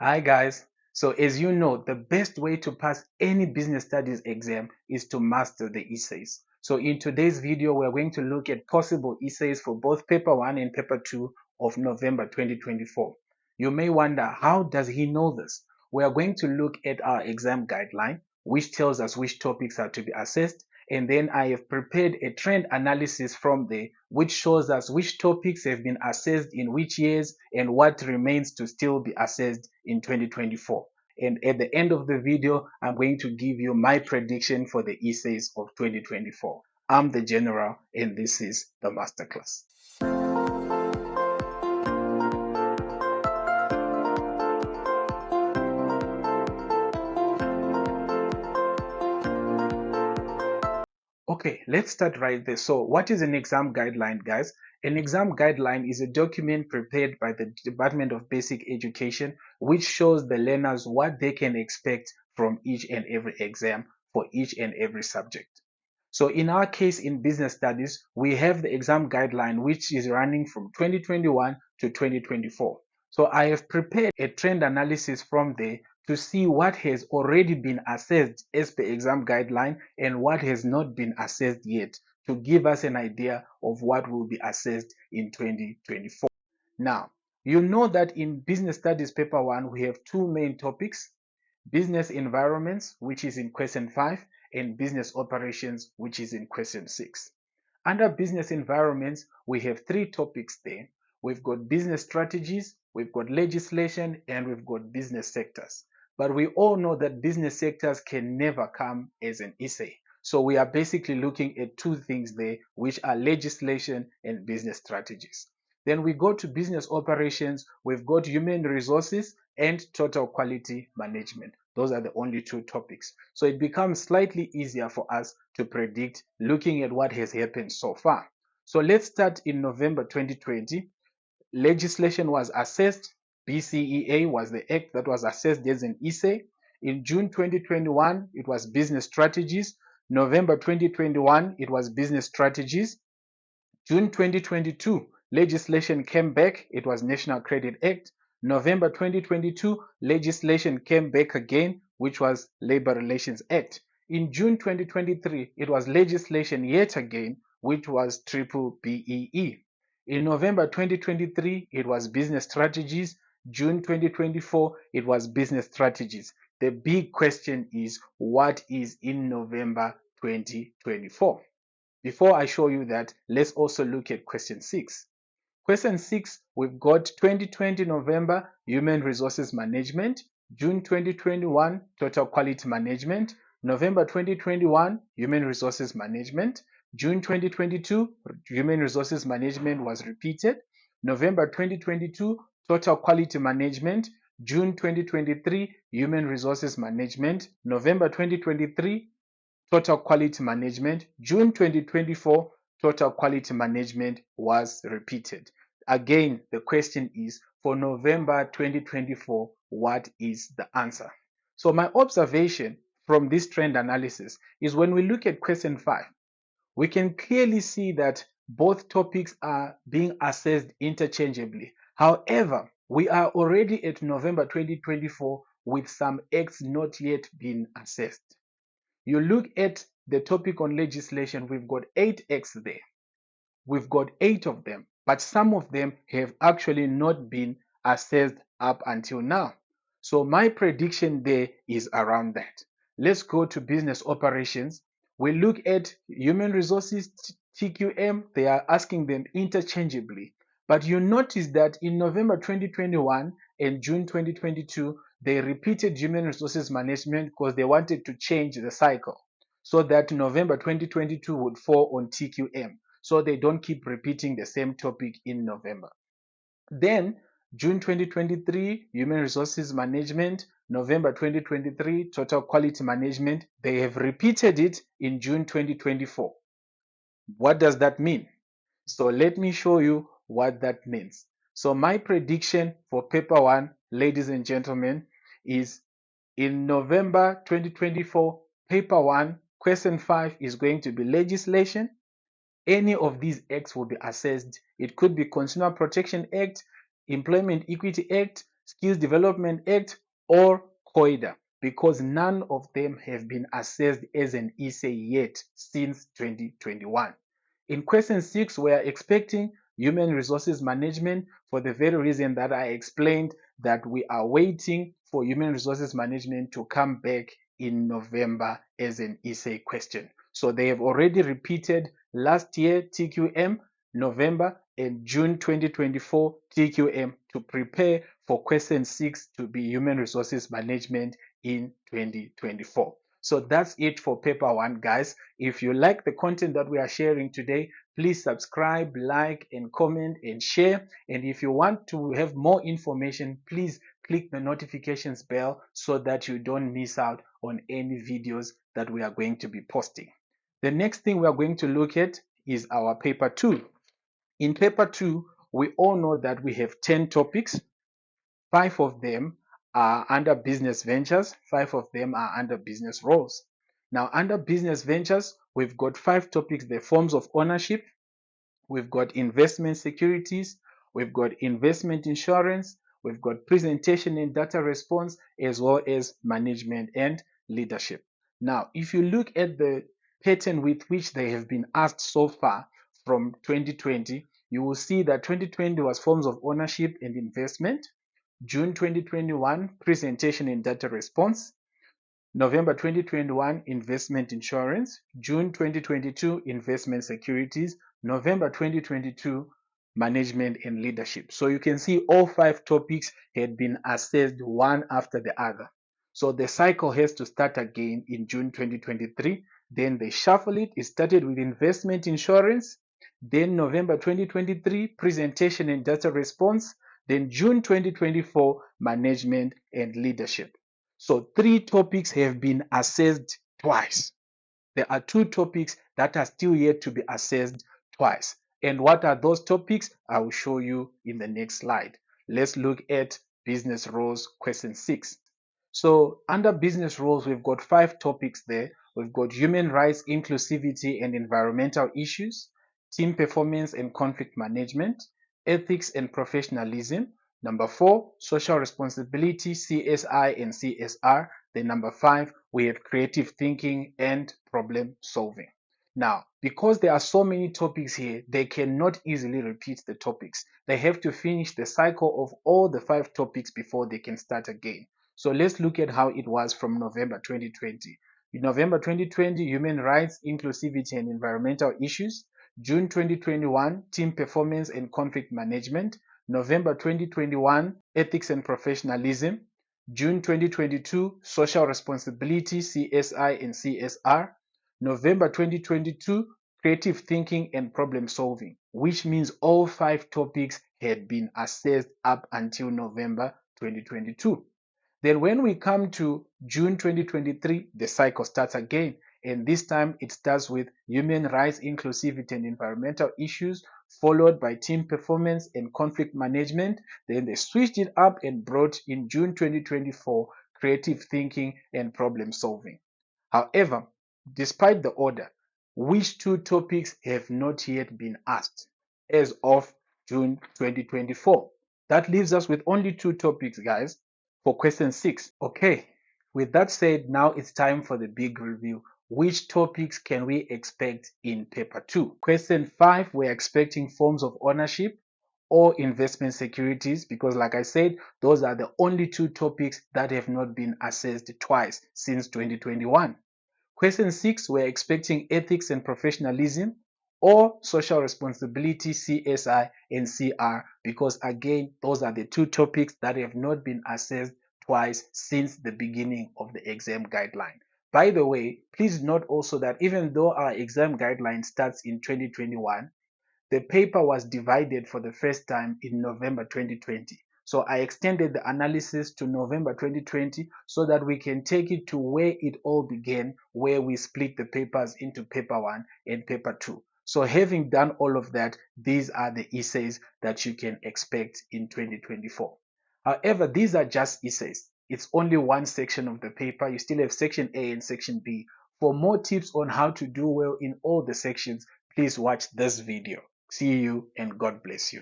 Hi guys. So as you know, the best way to pass any business studies exam is to master the essays. So in today's video, we're going to look at possible essays for both paper 1 and paper 2 of November 2024. You may wonder, how does he know this? We are going to look at our exam guideline, which tells us which topics are to be assessed, and then I have prepared a trend analysis from there, which shows us which topics have been assessed in which years and what remains to still be assessed in 2024. And at the end of the video, I'm going to give you my prediction for the essays of 2024. I'm the General, and this is the Masterclass. Okay, let's start right there. So what is an exam guideline, guys? An exam guideline is a document prepared by the Department of Basic Education, which shows the learners what they can expect from each and every exam for each and every subject. So in our case in business studies, we have the exam guideline, which is running from 2021 to 2024. So I have prepared a trend analysis from there to see what has already been assessed as per exam guideline and what has not been assessed yet, to give us an idea of what will be assessed in 2024. Now, you know that in business studies paper 1, we have two main topics: business environments, which is in question 5, and business operations, which is in question 6. Under business environments, we have three topics there. We've got business strategies, we've got legislation, and we've got business sectors. But we all know that business sectors can never come as an essay. So we are basically looking at two things there, which are legislation and business strategies. Then we go to business operations, we've got human resources and total quality management. Those are the only two topics. So it becomes slightly easier for us to predict looking at what has happened so far. So let's start in November 2020. Legislation was assessed. BCEA was the act that was assessed as an essay. In June 2021, it was business strategies. November 2021, it was business strategies. June 2022, legislation came back. It was National Credit Act. November 2022, legislation came back again, which was Labor Relations Act. In June 2023, it was legislation yet again, which was Triple BEE. In November 2023, it was business strategies. June 2024, it was business strategies. The big question is, what is in November 2024? Before I show you that, let's also look at question 6. Question 6, we've got 2020 November, Human Resources Management, June 2021, Total Quality Management, November 2021, Human Resources Management, June 2022, Human Resources Management was repeated, November 2022, Total Quality Management, June 2023, Human Resources Management, November 2023, Total Quality Management, June 2024, Total Quality Management was repeated. Again, the question is, for November 2024, what is the answer? So my observation from this trend analysis is, when we look at question 5, we can clearly see that both topics are being assessed interchangeably. However, we are already at November 2024 with some acts not yet being assessed. You look at the topic on legislation, we've got 8 acts there. We've got 8 of them, but some of them have actually not been assessed up until now. So my prediction there is around that. Let's go to business operations. We look at human resources, TQM, they are asking them interchangeably. But you notice that in November 2021 and June 2022, they repeated human resources management because they wanted to change the cycle so that November 2022 would fall on TQM, so they don't keep repeating the same topic in November. Then June 2023, Human Resources Management, November 2023, Total Quality Management, they have repeated it in June 2024. What does that mean? So let me show you what that means. So my prediction for paper 1, ladies and gentlemen, is in November 2024, paper 1, question 5 is going to be legislation. Any of these acts will be assessed. It could be Consumer Protection Act, Employment Equity Act, Skills Development Act, or COIDA, because none of them have been assessed as an essay yet since 2021. In question 6, we are expecting human resources management for the very reason that I explained, that we are waiting for human resources management to come back in November as an essay question. So they have already repeated last year TQM, November, and June 2024 TQM to prepare for question 6 to be human resources management in 2024. So that's it for paper 1, guys. If you like the content that we are sharing today, please subscribe, like, and comment and share. And if you want to have more information, please click the notifications bell so that you don't miss out on any videos that we are going to be posting. The next thing we are going to look at is our paper 2. In paper 2, we all know that we have 10 topics. 5 of them are under business ventures, 5 of them are under business roles. Now, under business ventures, we've got 5 topics: the forms of ownership, we've got investment securities, we've got investment insurance, we've got presentation and data response, as well as management and leadership. Now, if you look at the pattern with which they have been asked so far from 2020, you will see that 2020 was forms of ownership and investment, June 2021, presentation and data response, November 2021, investment insurance, June 2022, investment securities, November 2022, management and leadership. So you can see all 5 topics had been assessed one after the other. So the cycle has to start again in June 2023. Then they shuffle it. It started with investment insurance. Then November 2023, presentation and data response. Then June 2024, management and leadership. So 3 topics have been assessed twice. There are 2 topics that are still yet to be assessed twice. And what are those topics? I will show you in the next slide. Let's look at business roles question 6. So under business roles, we've got 5 topics there. We've got human rights, inclusivity and environmental issues, team performance and conflict management, ethics and professionalism. Number 4, social responsibility, CSI and CSR. Then number 5, we have creative thinking and problem solving. Now, because there are so many topics here, they cannot easily repeat the topics. They have to finish the cycle of all the 5 topics before they can start again. So let's look at how it was from November 2020. In November 2020, human rights, inclusivity and environmental issues. June 2021, team performance and conflict management. November 2021, ethics and professionalism. June 2022, social responsibility, CSI and CSR. November 2022, creative thinking and problem solving, which means all 5 topics had been assessed up until November 2022. Then when we come to June 2023, the cycle starts again. And this time it starts with human rights, inclusivity and environmental issues, followed by team performance and conflict management. Then they switched it up and brought in June 2024, creative thinking and problem solving. However, despite the order, which 2 topics have not yet been asked as of June 2024? That leaves us with only 2 topics, guys, for question 6. Okay, with that said, now it's time for the big review. Which topics can we expect in paper 2? Question 5, we're expecting forms of ownership or investment securities, because like I said, those are the only 2 topics that have not been assessed twice since 2021. Question 6, we're expecting ethics and professionalism or social responsibility, CSI and CR, because again, those are the 2 topics that have not been assessed twice since the beginning of the exam guideline. By the way, please note also that even though our exam guideline starts in 2021, the paper was divided for the first time in November 2020. So I extended the analysis to November 2020 so that we can take it to where it all began, where we split the papers into paper 1 and paper 2. So having done all of that, these are the essays that you can expect in 2024. However, these are just essays. It's only one section of the paper. You still have section A and section B. For more tips on how to do well in all the sections, please watch this video. See you and God bless you.